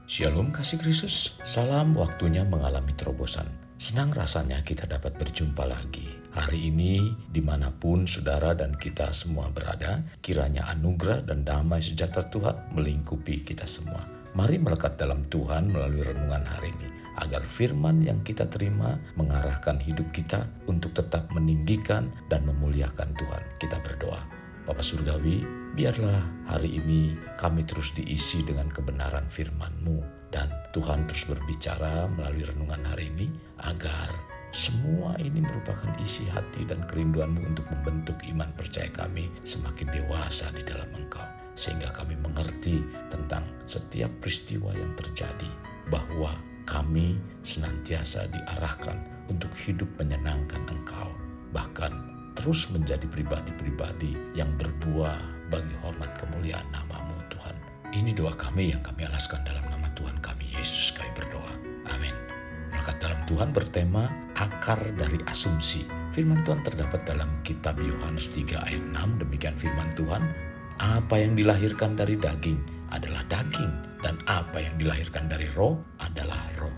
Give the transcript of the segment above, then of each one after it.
Shalom kasih Kristus, salam waktunya mengalami terobosan. Senang rasanya kita dapat berjumpa lagi. Hari ini dimanapun saudara dan kita semua berada, kiranya anugerah dan damai sejahtera Tuhan melingkupi kita semua. Mari melekat dalam Tuhan melalui renungan hari ini, agar firman yang kita terima mengarahkan hidup kita untuk tetap meninggikan dan memuliakan Tuhan. Kita berdoa. Bapa Surgawi, biarlah hari ini kami terus diisi dengan kebenaran firman-Mu. Dan Tuhan terus berbicara melalui renungan hari ini agar semua ini merupakan isi hati dan kerinduan-Mu untuk membentuk iman percaya kami semakin dewasa di dalam Engkau. Sehingga kami mengerti tentang setiap peristiwa yang terjadi, bahwa kami senantiasa diarahkan untuk hidup menyenangkan Engkau. Bahkan terus menjadi pribadi-pribadi yang berbuah bagi hormat kemuliaan nama-Mu Tuhan. Ini doa kami yang kami alaskan dalam nama Tuhan kami Yesus, kami berdoa. Amin. Melekat dalam Tuhan bertema akar dari asumsi. Firman Tuhan terdapat dalam kitab Yohanes 3 ayat 6. Demikian firman Tuhan, apa yang dilahirkan dari daging adalah daging, dan apa yang dilahirkan dari roh adalah roh.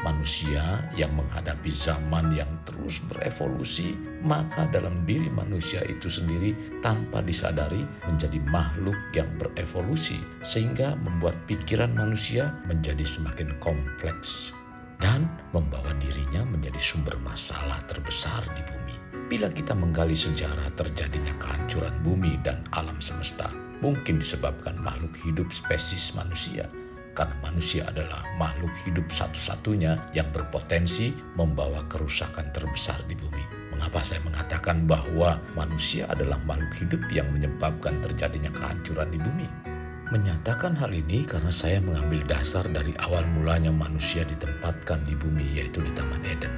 Manusia yang menghadapi zaman yang terus berevolusi, maka dalam diri manusia itu sendiri tanpa disadari menjadi makhluk yang berevolusi, sehingga membuat pikiran manusia menjadi semakin kompleks dan membawa dirinya menjadi sumber masalah terbesar di bumi. Bila kita menggali sejarah terjadinya kehancuran bumi dan alam semesta, mungkin disebabkan makhluk hidup spesies manusia. Karena manusia adalah makhluk hidup satu-satunya yang berpotensi membawa kerusakan terbesar di bumi. Mengapa saya mengatakan bahwa manusia adalah makhluk hidup yang menyebabkan terjadinya kehancuran di bumi? Menyatakan hal ini karena saya mengambil dasar dari awal mulanya manusia ditempatkan di bumi, yaitu di Taman Eden.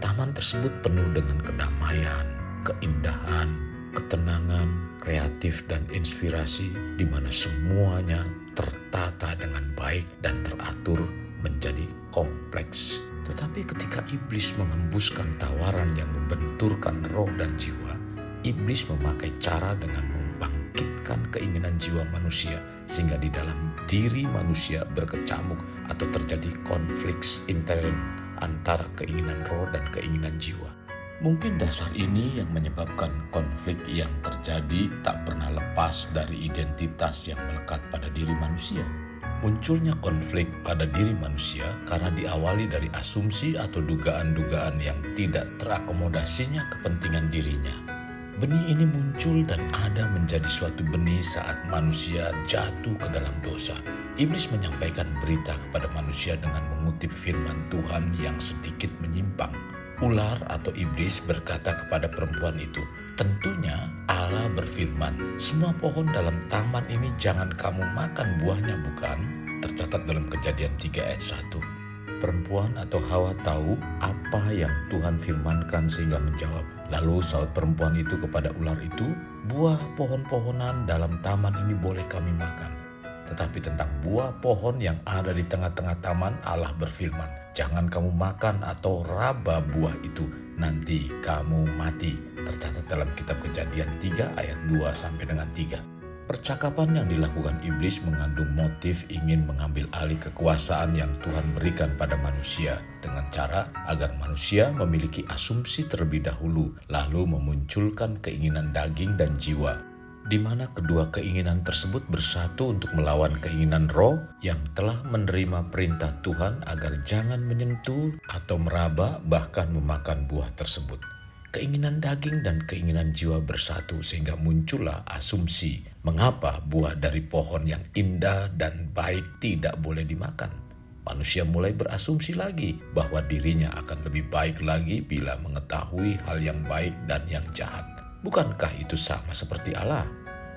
Taman tersebut penuh dengan kedamaian, keindahan, ketenangan, kreatif, dan inspirasi, di mana semuanya tertata dengan baik dan teratur menjadi kompleks. Tetapi ketika iblis mengembuskan tawaran yang membenturkan roh dan jiwa, iblis memakai cara dengan membangkitkan keinginan jiwa manusia, sehingga di dalam diri manusia berkecamuk atau terjadi konflik intern antara keinginan roh dan keinginan jiwa. Mungkin dasar ini yang menyebabkan konflik yang terjadi tak pernah lepas dari identitas yang melekat pada diri manusia. Munculnya konflik pada diri manusia karena diawali dari asumsi atau dugaan-dugaan yang tidak terakomodasinya kepentingan dirinya. Benih ini muncul dan ada menjadi suatu benih saat manusia jatuh ke dalam dosa. Iblis menyampaikan berita kepada manusia dengan mengutip firman Tuhan yang sedikit menyimpang. Ular atau iblis berkata kepada perempuan itu, tentunya Allah berfirman, semua pohon dalam taman ini jangan kamu makan buahnya, bukan? Tercatat dalam Kejadian 3 ayat 1. Perempuan atau Hawa tahu apa yang Tuhan firmankan sehingga menjawab. Lalu saut perempuan itu kepada ular itu, buah pohon-pohonan dalam taman ini boleh kami makan. Tetapi tentang buah pohon yang ada di tengah-tengah taman, Allah berfirman, jangan kamu makan atau raba buah itu, nanti kamu mati. Tercatat dalam kitab Kejadian 3 ayat 2 sampai dengan 3. Percakapan yang dilakukan iblis mengandung motif ingin mengambil alih kekuasaan yang Tuhan berikan pada manusia dengan cara agar manusia memiliki asumsi terlebih dahulu, lalu memunculkan keinginan daging dan jiwa, di mana kedua keinginan tersebut bersatu untuk melawan keinginan roh yang telah menerima perintah Tuhan agar jangan menyentuh atau meraba bahkan memakan buah tersebut. Keinginan daging dan keinginan jiwa bersatu sehingga muncullah asumsi mengapa buah dari pohon yang indah dan baik tidak boleh dimakan. Manusia mulai berasumsi lagi bahwa dirinya akan lebih baik lagi bila mengetahui hal yang baik dan yang jahat. Bukankah itu sama seperti Allah?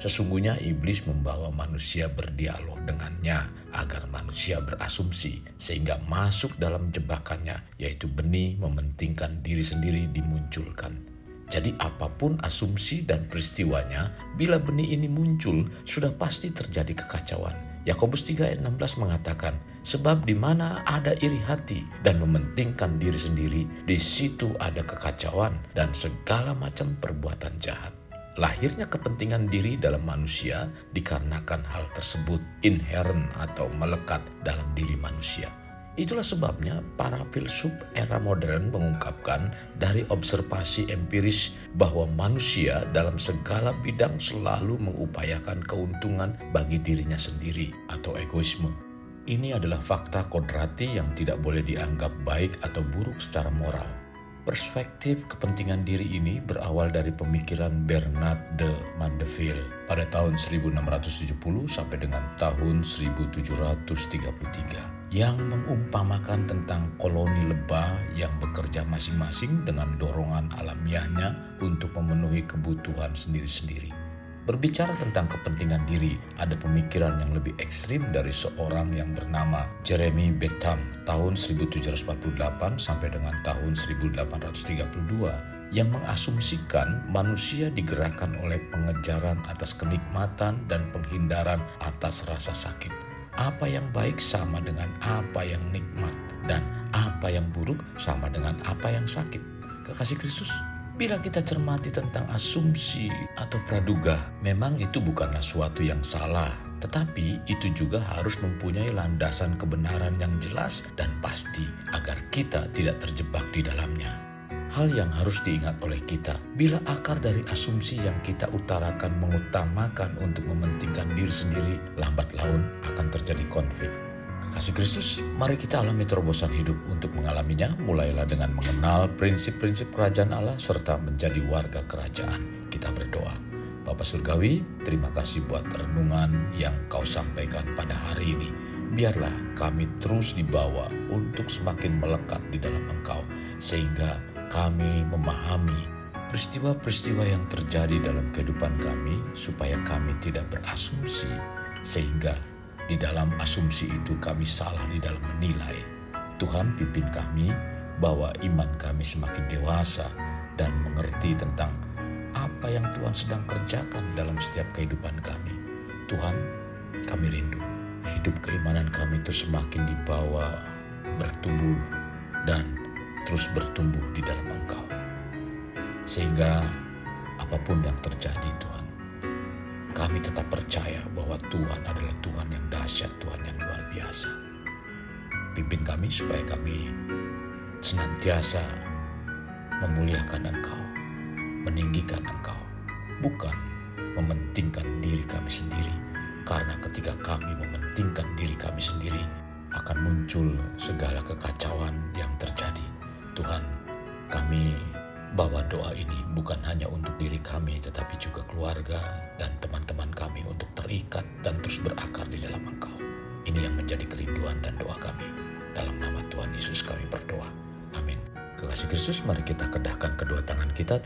Sesungguhnya iblis membawa manusia berdialog dengannya agar manusia berasumsi sehingga masuk dalam jebakannya, yaitu benih mementingkan diri sendiri dimunculkan. Jadi apapun asumsi dan peristiwanya, bila benih ini muncul sudah pasti terjadi kekacauan. Yakobus 3 ayat 16 mengatakan, sebab di mana ada iri hati dan mementingkan diri sendiri, di situ ada kekacauan dan segala macam perbuatan jahat. Lahirnya kepentingan diri dalam manusia dikarenakan hal tersebut inherent atau melekat dalam diri manusia. Itulah sebabnya para filsuf era modern mengungkapkan dari observasi empiris bahwa manusia dalam segala bidang selalu mengupayakan keuntungan bagi dirinya sendiri atau egoisme. Ini adalah fakta kodrati yang tidak boleh dianggap baik atau buruk secara moral. Perspektif kepentingan diri ini berawal dari pemikiran Bernard de Mandeville pada tahun 1670 sampai dengan tahun 1733 yang mengumpamakan tentang koloni lebah yang bekerja masing-masing dengan dorongan alamiahnya untuk memenuhi kebutuhan sendiri-sendiri. Berbicara tentang kepentingan diri, ada pemikiran yang lebih ekstrim dari seorang yang bernama Jeremy Bentham tahun 1748 sampai dengan tahun 1832 yang mengasumsikan manusia digerakkan oleh pengejaran atas kenikmatan dan penghindaran atas rasa sakit. Apa yang baik sama dengan apa yang nikmat dan apa yang buruk sama dengan apa yang sakit. Kekasih Kristus, bila kita cermati tentang asumsi atau praduga, memang itu bukanlah suatu yang salah, tetapi itu juga harus mempunyai landasan kebenaran yang jelas dan pasti agar kita tidak terjebak di dalamnya. Hal yang harus diingat oleh kita, bila akar dari asumsi yang kita utarakan mengutamakan untuk mementingkan diri sendiri, lambat laun akan terjadi konflik. Kekasih Kristus, mari kita alami terobosan hidup. Untuk mengalaminya, mulailah dengan mengenal prinsip-prinsip kerajaan Allah serta menjadi warga kerajaan. Kita berdoa. Bapa Surgawi, terima kasih buat renungan yang Kau sampaikan pada hari ini. Biarlah kami terus dibawa untuk semakin melekat di dalam Engkau, sehingga kami memahami peristiwa-peristiwa yang terjadi dalam kehidupan kami, supaya kami tidak berasumsi, sehingga di dalam asumsi itu kami salah di dalam menilai. Tuhan, pimpin kami bahwa iman kami semakin dewasa dan mengerti tentang apa yang Tuhan sedang kerjakan dalam setiap kehidupan kami. Tuhan, kami rindu hidup keimanan kami itu semakin dibawa bertumbuh dan terus bertumbuh di dalam Engkau. Sehingga apapun yang terjadi, Tuhan, kami tetap percaya bahwa Tuhan adalah Tuhan yang dahsyat, Tuhan yang luar biasa. Pimpin kami supaya kami senantiasa memuliakan Engkau, meninggikan Engkau, bukan mementingkan diri kami sendiri. Karena ketika kami mementingkan diri kami sendiri, akan muncul segala kekacauan yang terjadi. Tuhan, kami bawa doa ini bukan hanya untuk diri kami, tetapi juga keluarga dan teman-teman kami untuk terikat dan terus berakar di dalam Engkau. Ini yang menjadi kerinduan dan doa kami. Dalam nama Tuhan Yesus kami berdoa. Amin. Kekasih Kristus, mari kita kedahkan kedua tangan kita.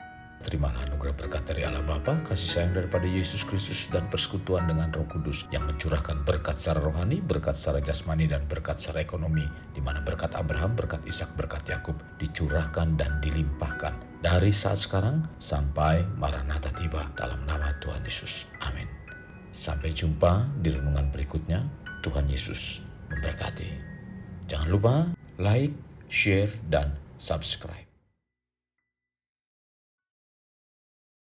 Terimalah anugerah berkat dari Allah Bapa, kasih sayang daripada Yesus Kristus, dan persekutuan dengan Roh Kudus yang mencurahkan berkat secara rohani, berkat secara jasmani, dan berkat secara ekonomi, di mana berkat Abraham, berkat Ishak, berkat Yakub dicurahkan dan dilimpahkan dari saat sekarang sampai Maranatha tiba, dalam nama Tuhan Yesus. Amin. Sampai jumpa di renungan berikutnya. Tuhan Yesus memberkati. Jangan lupa like, share, dan subscribe.